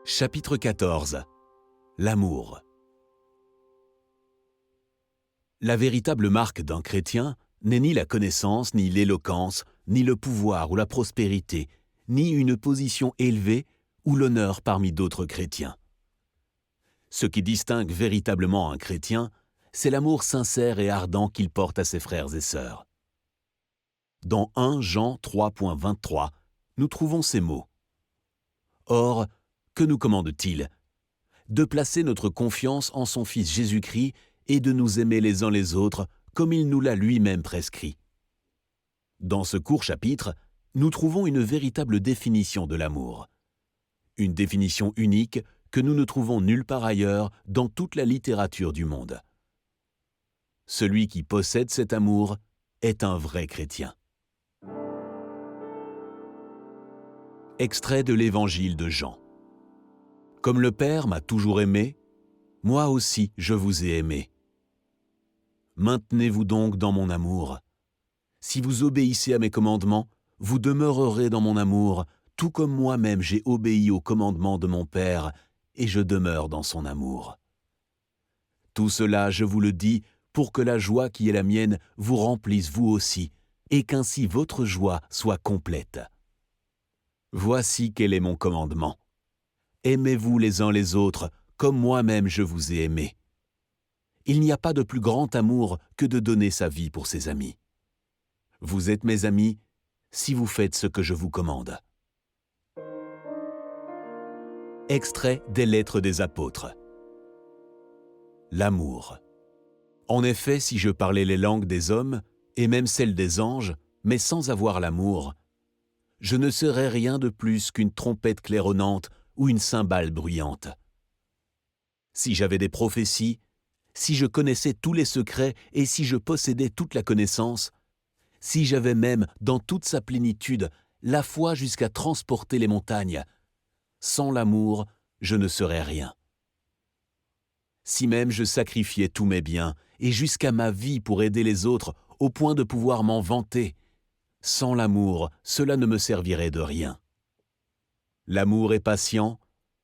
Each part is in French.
Chapitre 14. L'amour. La véritable marque d'un chrétien n'est ni la connaissance, ni l'éloquence, ni le pouvoir ou la prospérité, ni une position élevée ou l'honneur parmi d'autres chrétiens. Ce qui distingue véritablement un chrétien, c'est l'amour sincère et ardent qu'il porte à ses frères et sœurs. Dans 1 Jean 3.23, nous trouvons ces mots. « Or, que nous commande-t-il ? De placer notre confiance en son Fils Jésus-Christ et de nous aimer les uns les autres comme il nous l'a lui-même prescrit. » Dans ce court chapitre, nous trouvons une véritable définition de l'amour. Une définition unique que nous ne trouvons nulle part ailleurs dans toute la littérature du monde. Celui qui possède cet amour est un vrai chrétien. Extrait de l'Évangile de Jean. Comme le Père m'a toujours aimé, moi aussi je vous ai aimé. Maintenez-vous donc dans mon amour. Si vous obéissez à mes commandements, vous demeurerez dans mon amour, tout comme moi-même j'ai obéi aux commandements de mon Père, et je demeure dans son amour. Tout cela, je vous le dis, pour que la joie qui est la mienne vous remplisse vous aussi, et qu'ainsi votre joie soit complète. Voici quel est mon commandement. Aimez-vous les uns les autres, comme moi-même je vous ai aimé. Il n'y a pas de plus grand amour que de donner sa vie pour ses amis. Vous êtes mes amis si vous faites ce que je vous commande. Extrait des Lettres des Apôtres. L'amour. En effet, si je parlais les langues des hommes, et même celles des anges, mais sans avoir l'amour, je ne serais rien de plus qu'une trompette claironnante ou une cymbale bruyante. Si j'avais des prophéties, si je connaissais tous les secrets et si je possédais toute la connaissance, si j'avais même, dans toute sa plénitude, la foi jusqu'à transporter les montagnes, sans l'amour, je ne serais rien. Si même je sacrifiais tous mes biens et jusqu'à ma vie pour aider les autres au point de pouvoir m'en vanter, sans l'amour, cela ne me servirait de rien. L'amour est patient,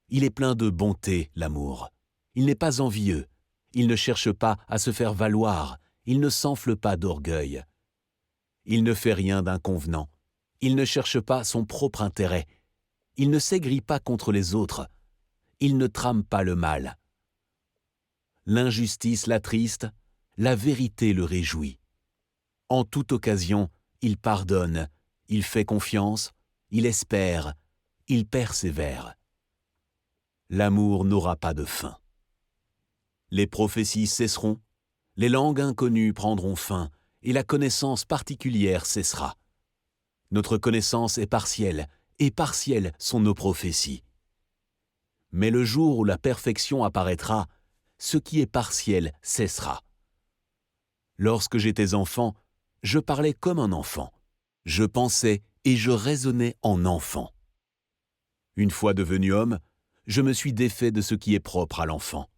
il est plein de bonté, l'amour. Il n'est pas envieux, il ne cherche pas à se faire valoir, il ne s'enfle pas d'orgueil. Il ne fait rien d'inconvenant, il ne cherche pas son propre intérêt, il ne s'aigrit pas contre les autres, il ne trame pas le mal. L'injustice l'attriste, la vérité le réjouit. En toute occasion, il pardonne, il fait confiance, il espère, il persévère. L'amour n'aura pas de fin. Les prophéties cesseront, les langues inconnues prendront fin, et la connaissance particulière cessera. Notre connaissance est partielle, et partielles sont nos prophéties. Mais le jour où la perfection apparaîtra, ce qui est partiel cessera. Lorsque j'étais enfant, je parlais comme un enfant. Je pensais et je raisonnais en enfant. Une fois devenu homme, je me suis défait de ce qui est propre à l'enfant.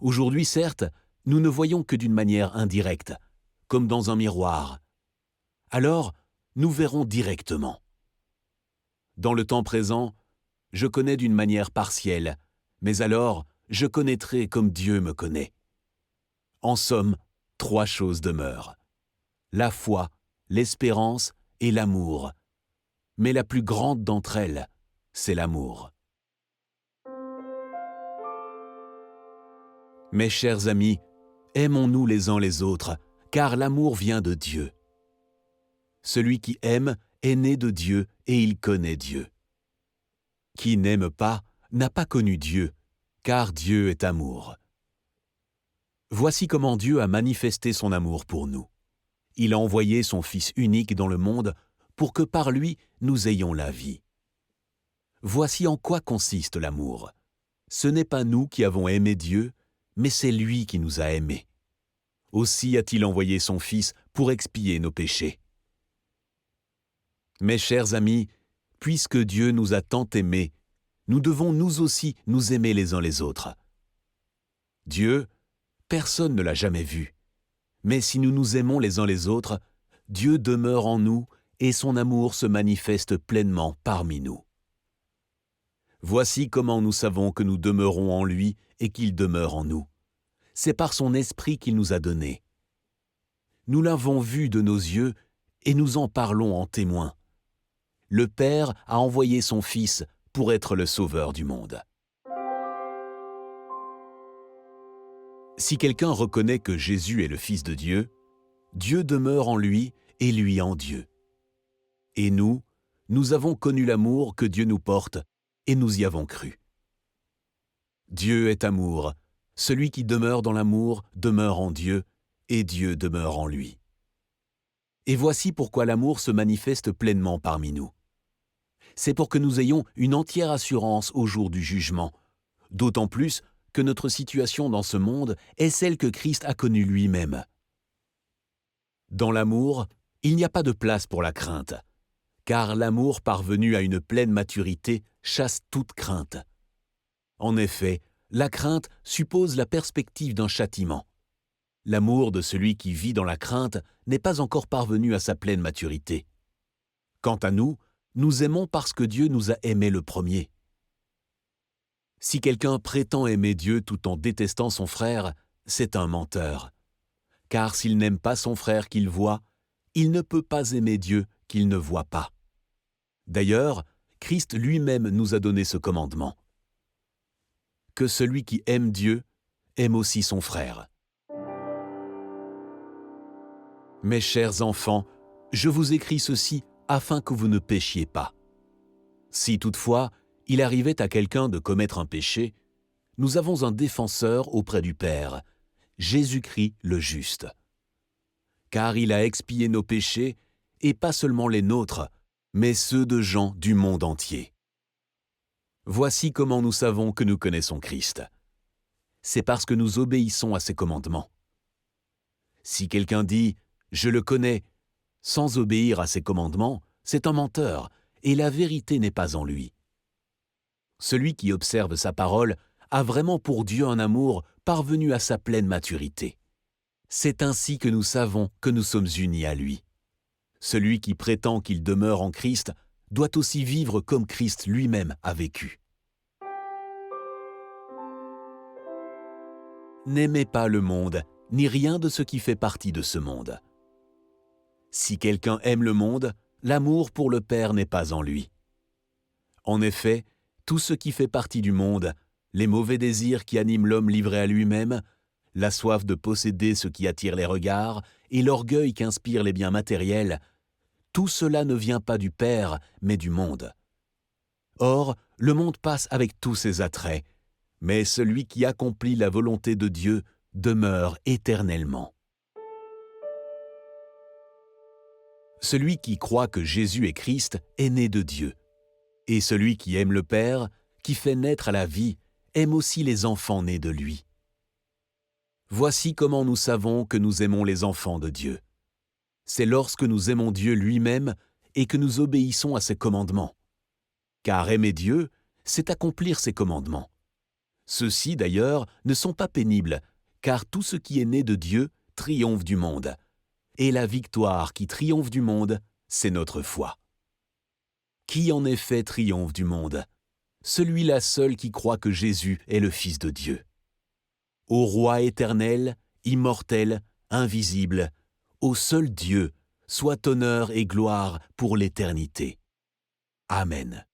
Aujourd'hui, certes, nous ne voyons que d'une manière indirecte, comme dans un miroir. Alors, nous verrons directement. Dans le temps présent, je connais d'une manière partielle, mais alors, je connaîtrai comme Dieu me connaît. En somme, 3 choses demeurent. La foi, l'espérance et l'amour. Mais la plus grande d'entre elles, c'est l'amour. Mes chers amis, aimons-nous les uns les autres, car l'amour vient de Dieu. Celui qui aime est né de Dieu et il connaît Dieu. Qui n'aime pas n'a pas connu Dieu, car Dieu est amour. Voici comment Dieu a manifesté son amour pour nous. Il a envoyé son Fils unique dans le monde pour que par lui nous ayons la vie. Voici en quoi consiste l'amour. Ce n'est pas nous qui avons aimé Dieu, mais c'est lui qui nous a aimés. Aussi a-t-il envoyé son Fils pour expier nos péchés. Mes chers amis, puisque Dieu nous a tant aimés, nous devons nous aussi nous aimer les uns les autres. Dieu, personne ne l'a jamais vu. Mais si nous nous aimons les uns les autres, Dieu demeure en nous et son amour se manifeste pleinement parmi nous. Voici comment nous savons que nous demeurons en lui et qu'il demeure en nous. C'est par son esprit qu'il nous a donné. Nous l'avons vu de nos yeux et nous en parlons en témoin. Le Père a envoyé son Fils pour être le sauveur du monde. Si quelqu'un reconnaît que Jésus est le Fils de Dieu, Dieu demeure en lui et lui en Dieu. Et nous avons connu l'amour que Dieu nous porte et nous y avons cru. Dieu est amour. Celui qui demeure dans l'amour demeure en Dieu et Dieu demeure en lui. Et voici pourquoi l'amour se manifeste pleinement parmi nous. C'est pour que nous ayons une entière assurance au jour du jugement, d'autant plus que notre situation dans ce monde est celle que Christ a connue lui-même. Dans l'amour, il n'y a pas de place pour la crainte, car l'amour parvenu à une pleine maturité chasse toute crainte. En effet, la crainte suppose la perspective d'un châtiment. L'amour de celui qui vit dans la crainte n'est pas encore parvenu à sa pleine maturité. Quant à nous, nous aimons parce que Dieu nous a aimés le premier. Si quelqu'un prétend aimer Dieu tout en détestant son frère, c'est un menteur. Car s'il n'aime pas son frère qu'il voit, il ne peut pas aimer Dieu qu'il ne voit pas. D'ailleurs, Christ lui-même nous a donné ce commandement. Que celui qui aime Dieu aime aussi son frère. Mes chers enfants, je vous écris ceci afin que vous ne péchiez pas. Si toutefois, il arrivait à quelqu'un de commettre un péché, nous avons un défenseur auprès du Père, Jésus-Christ le juste. Car il a expié nos péchés, et pas seulement les nôtres, mais ceux de gens du monde entier. Voici comment nous savons que nous connaissons Christ. C'est parce que nous obéissons à ses commandements. Si quelqu'un dit « Je le connais », sans obéir à ses commandements, c'est un menteur, et la vérité n'est pas en lui. Celui qui observe sa parole a vraiment pour Dieu un amour parvenu à sa pleine maturité. C'est ainsi que nous savons que nous sommes unis à lui. Celui qui prétend qu'il demeure en Christ doit aussi vivre comme Christ lui-même a vécu. N'aimez pas le monde, ni rien de ce qui fait partie de ce monde. Si quelqu'un aime le monde, l'amour pour le Père n'est pas en lui. En effet, tout ce qui fait partie du monde, les mauvais désirs qui animent l'homme livré à lui-même, la soif de posséder ce qui attire les regards et l'orgueil qu'inspirent les biens matériels, tout cela ne vient pas du Père, mais du monde. Or, le monde passe avec tous ses attraits, mais celui qui accomplit la volonté de Dieu demeure éternellement. Celui qui croit que Jésus est Christ est né de Dieu. Et celui qui aime le Père, qui fait naître à la vie, aime aussi les enfants nés de lui. Voici comment nous savons que nous aimons les enfants de Dieu. C'est lorsque nous aimons Dieu lui-même et que nous obéissons à ses commandements. Car aimer Dieu, c'est accomplir ses commandements. Ceux-ci, d'ailleurs, ne sont pas pénibles, car tout ce qui est né de Dieu triomphe du monde. Et la victoire qui triomphe du monde, c'est notre foi. Qui en effet triomphe du monde? Celui-là seul qui croit que Jésus est le Fils de Dieu. Au Roi éternel, immortel, invisible, au seul Dieu, soit honneur et gloire pour l'éternité. Amen.